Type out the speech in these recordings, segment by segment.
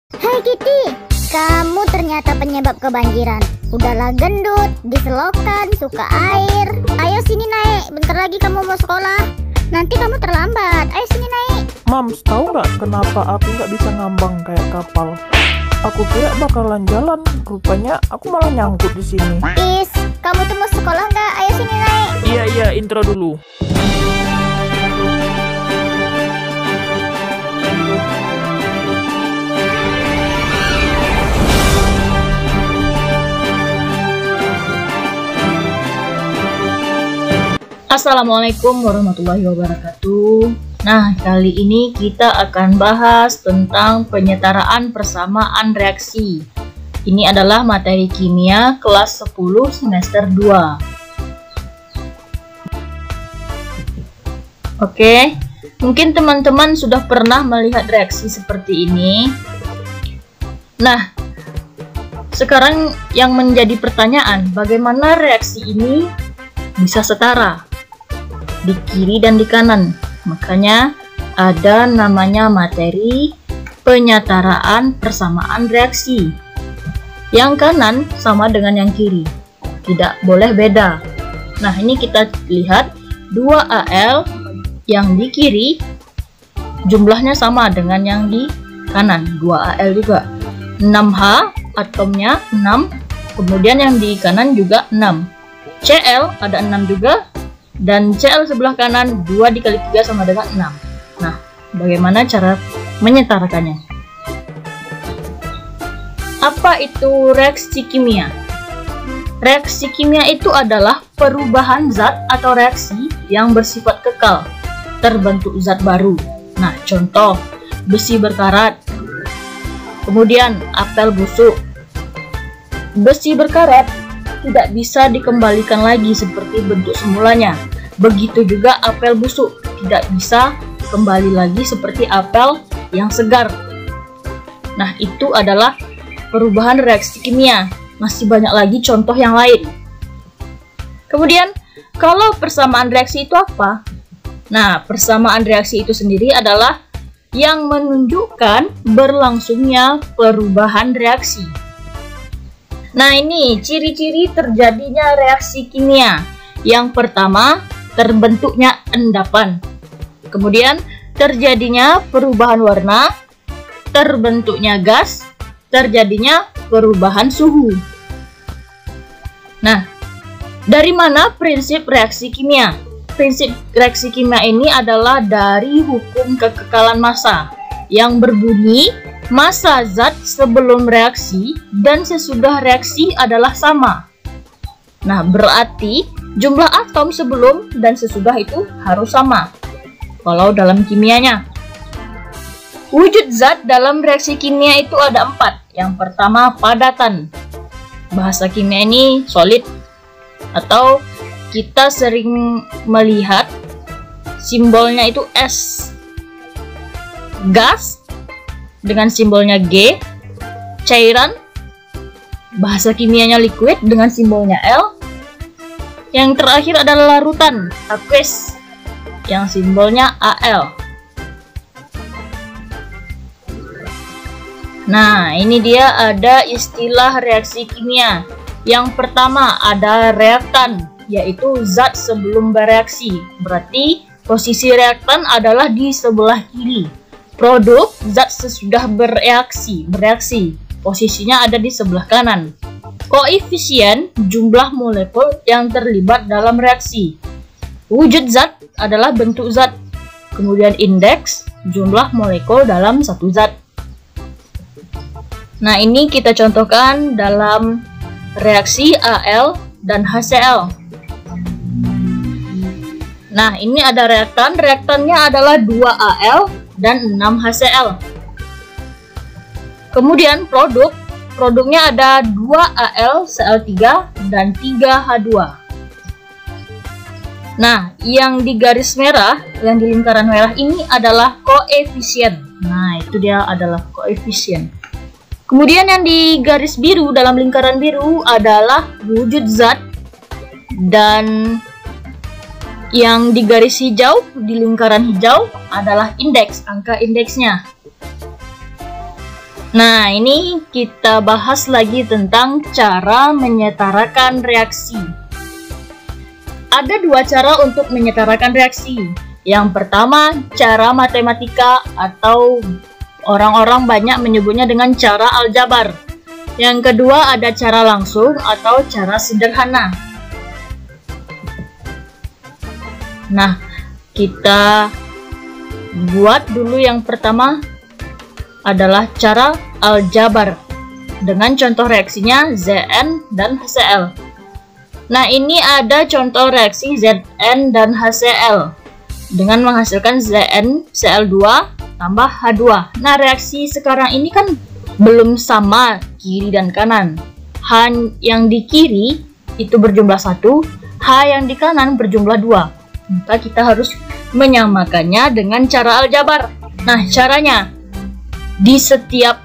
Hai Kitty, kamu ternyata penyebab kebanjiran. Udahlah gendut, diselokan, suka air. Ayo sini naik, bentar lagi kamu mau sekolah. Nanti kamu terlambat, ayo sini naik. Mams, tahu nggak kenapa aku nggak bisa ngambang kayak kapal? Aku kira bakalan jalan, rupanya aku malah nyangkut di sini. Is, kamu tuh mau sekolah nggak? Ayo sini naik. Iya, intro dulu. Assalamualaikum warahmatullahi wabarakatuh. Nah, kali ini kita akan bahas tentang penyetaraan persamaan reaksi. Ini adalah materi kimia kelas 10 semester 2. Oke, mungkin teman-teman sudah pernah melihat reaksi seperti ini. Nah, sekarang yang menjadi pertanyaan, bagaimana reaksi ini bisa setara di kiri dan di kanan? Makanya ada namanya materi penyetaraan persamaan reaksi. Yang kanan sama dengan yang kiri, tidak boleh beda. Nah, ini kita lihat 2Al yang di kiri jumlahnya sama dengan yang di kanan, 2Al juga. 6H atomnya 6, kemudian yang di kanan juga 6. Cl ada 6 juga, dan Cl sebelah kanan 2 dikali 3 sama dengan 6. Nah, bagaimana cara menyetarakannya? Apa itu reaksi kimia? Reaksi kimia itu adalah perubahan zat atau reaksi yang bersifat kekal, terbentuk zat baru. Nah, contoh besi berkarat, kemudian apel busuk. Besi berkarat tidak bisa dikembalikan lagi seperti bentuk semulanya. Begitu juga apel busuk tidak bisa kembali lagi seperti apel yang segar. Nah, itu adalah perubahan reaksi kimia. Masih banyak lagi contoh yang lain. Kemudian, kalau persamaan reaksi itu apa? Nah, persamaan reaksi itu sendiri adalah yang menunjukkan berlangsungnya perubahan reaksi. Nah, ini ciri-ciri terjadinya reaksi kimia. Yang pertama, terbentuknya endapan. Kemudian, terjadinya perubahan warna, terbentuknya gas, terjadinya perubahan suhu. Nah, dari mana prinsip reaksi kimia? Prinsip reaksi kimia ini adalah dari hukum kekekalan massa yang berbunyi massa zat sebelum reaksi dan sesudah reaksi adalah sama. Nah, berarti jumlah atom sebelum dan sesudah itu harus sama kalau dalam kimianya. Wujud zat dalam reaksi kimia itu ada 4. Yang pertama, padatan. Bahasa kimia ini solid, atau kita sering melihat simbolnya itu S. Gas dengan simbolnya G. Cairan, bahasa kimianya liquid dengan simbolnya L. Yang terakhir adalah larutan, aqueous, yang simbolnya Al. Nah, ini dia ada istilah reaksi kimia. Yang pertama ada reaktan, yaitu zat sebelum bereaksi. Berarti posisi reaktan adalah di sebelah kiri. Produk, zat sesudah bereaksi, posisinya ada di sebelah kanan. Koefisien, jumlah molekul yang terlibat dalam reaksi. Wujud zat adalah bentuk zat. Kemudian indeks, jumlah molekul dalam satu zat. Nah, ini kita contohkan dalam reaksi Al dan HCl. Nah, ini ada reaktan. Reaktannya adalah 2Al dan 6 HCl. Kemudian produknya ada 2Al Cl3 dan 3H2. Nah, yang di garis merah, yang di lingkaran merah ini adalah koefisien. Nah, itu dia adalah koefisien. Kemudian yang di garis biru, dalam lingkaran biru adalah wujud zat, dan yang di garis hijau, di lingkaran hijau adalah indeks, angka indeksnya. Nah, ini kita bahas lagi tentang cara menyetarakan reaksi. Ada dua cara untuk menyetarakan reaksi. Yang pertama, cara matematika atau orang-orang banyak menyebutnya dengan cara aljabar. Yang kedua, ada cara langsung atau cara sederhana. Nah, kita buat dulu yang pertama adalah cara aljabar dengan contoh reaksinya Zn dan HCl. Nah, ini ada contoh reaksi Zn dan HCl dengan menghasilkan ZnCl2 tambah H2. Nah, reaksi sekarang ini kan belum sama kiri dan kanan. H yang di kiri itu berjumlah 1, H yang di kanan berjumlah 2. Maka kita harus menyamakannya dengan cara aljabar. Nah, caranya, di setiap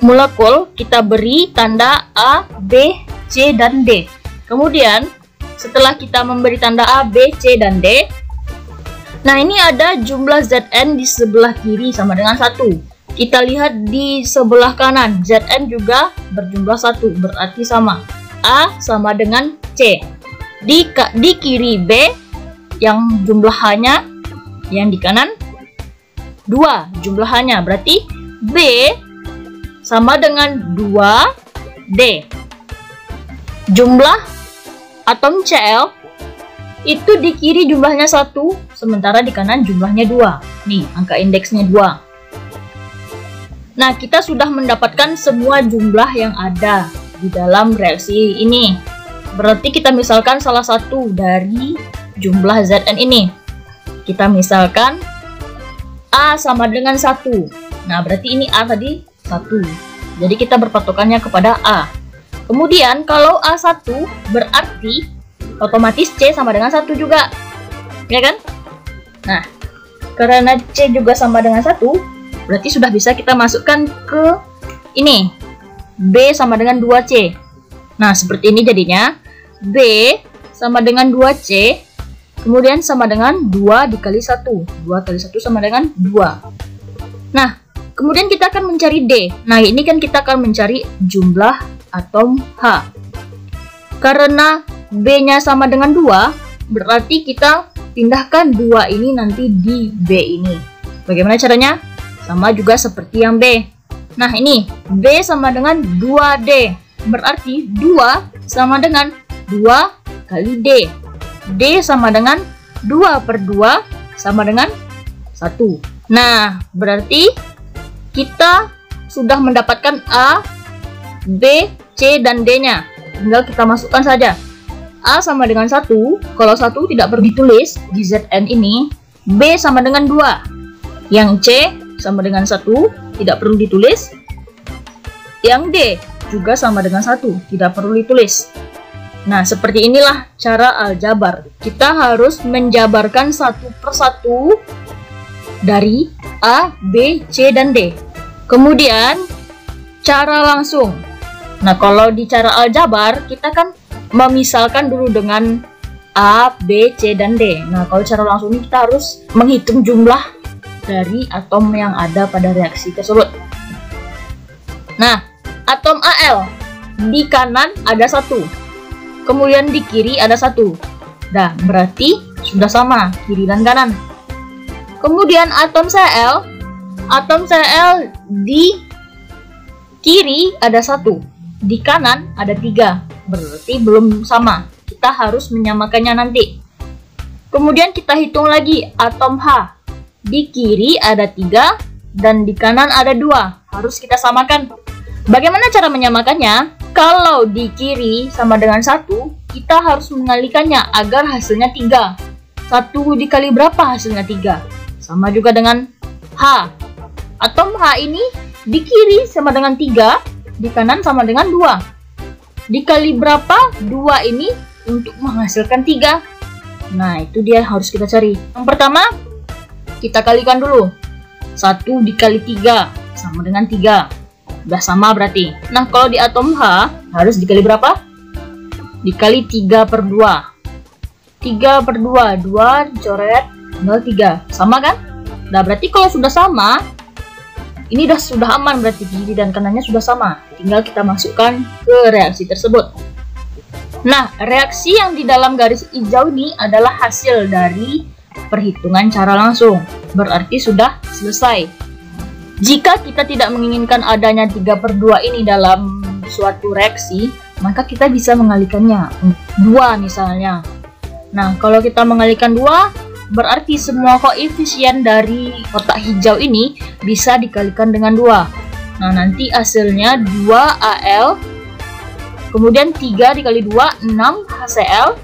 molekul kita beri tanda A, B, C, dan D. Kemudian setelah kita memberi tanda A, B, C, dan D, nah ini ada jumlah Zn di sebelah kiri sama dengan 1. Kita lihat di sebelah kanan, Zn juga berjumlah 1, berarti sama. A sama dengan C. Di kiri B yang jumlah H-nya, yang di kanan 2 jumlah H-nya, berarti B sama dengan 2D. Jumlah atom Cl itu di kiri jumlahnya 1, sementara di kanan jumlahnya 2. Nih, angka indeksnya 2. Nah, kita sudah mendapatkan semua jumlah yang ada di dalam reaksi ini. Berarti kita misalkan salah satu dari jumlah Zn ini. Kita misalkan A sama dengan 1. Nah, berarti ini A tadi 1. Jadi kita berpatokannya kepada A. Kemudian kalau A1 berarti otomatis C sama dengan 1 juga. Ya kan? Nah, karena C juga sama dengan 1, berarti sudah bisa kita masukkan ke ini. B sama dengan 2C. Nah, seperti ini jadinya. B sama dengan 2C, kemudian sama dengan 2 dikali 1. 2 kali 1 sama dengan 2. Nah, kemudian kita akan mencari D. Nah, ini kan kita akan mencari jumlah atom H. Karena B-nya sama dengan 2, berarti kita pindahkan 2 ini nanti di B ini. Bagaimana caranya? Sama juga seperti yang B. Nah, ini B sama dengan 2D. Berarti 2 sama dengan 2 kali D. D sama dengan 2/2 sama dengan 1. Nah, berarti kita sudah mendapatkan A, B, C, dan D-nya. Tinggal kita masukkan saja. A sama dengan 1, kalau 1 tidak perlu ditulis di Zn ini. B sama dengan 2. Yang C sama dengan 1, tidak perlu ditulis. Yang D juga sama dengan 1, tidak perlu ditulis. Nah, seperti inilah cara aljabar. Kita harus menjabarkan satu persatu dari A, B, C, dan D. Kemudian, cara langsung. Nah, kalau di cara aljabar, kita kan memisalkan dulu dengan A, B, C, dan D. Nah, kalau cara langsung ini kita harus menghitung jumlah dari atom yang ada pada reaksi tersebut. Nah, atom Al di kanan ada 1, kemudian di kiri ada 1. Nah, berarti sudah sama kiri dan kanan. Kemudian atom Cl di kiri ada 1, di kanan ada 3, berarti belum sama. Kita harus menyamakannya nanti. Kemudian kita hitung lagi atom H. Di kiri ada 3 dan di kanan ada 2. Harus kita samakan. Bagaimana cara menyamakannya? Kalau di kiri sama dengan 1, kita harus mengalikannya agar hasilnya 3. 1 dikali berapa hasilnya 3? Sama juga dengan H. Atom H ini di kiri sama dengan 3, di kanan sama dengan 2. Dikali berapa 2 ini untuk menghasilkan 3? Nah, itu dia harus kita cari. Yang pertama, kita kalikan dulu. 1 dikali 3 sama dengan 3. Udah sama berarti. Nah, kalau di atom H harus dikali berapa? Dikali 3/2. 3/2, 2 dicoret, tinggal 3. Sama kan? Nah, berarti kalau sudah sama, ini sudah aman, berarti kiri dan kanannya sudah sama. Tinggal kita masukkan ke reaksi tersebut. Nah, reaksi yang di dalam garis hijau ini adalah hasil dari perhitungan cara langsung. Berarti sudah selesai. Jika kita tidak menginginkan adanya 3/2 ini dalam suatu reaksi, maka kita bisa mengalihkannya 2 misalnya. Nah, kalau kita mengalihkan 2, berarti semua koefisien dari kotak hijau ini bisa dikalikan dengan 2. Nah, nanti hasilnya 2Al, kemudian 3 dikali 2, 6 HCl.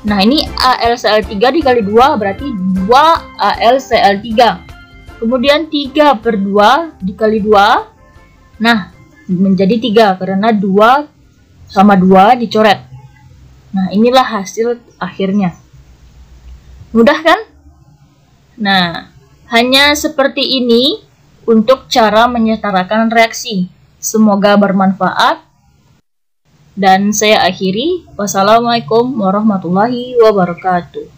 Nah, ini AlCl3 dikali 2 berarti 2AlCl3. Kemudian 3/2 dikali 2, nah menjadi 3 karena 2 sama 2 dicoret. Nah, inilah hasil akhirnya. Mudah kan? Nah, hanya seperti ini untuk cara menyetarakan reaksi. Semoga bermanfaat. Dan saya akhiri. Wassalamualaikum warahmatullahi wabarakatuh.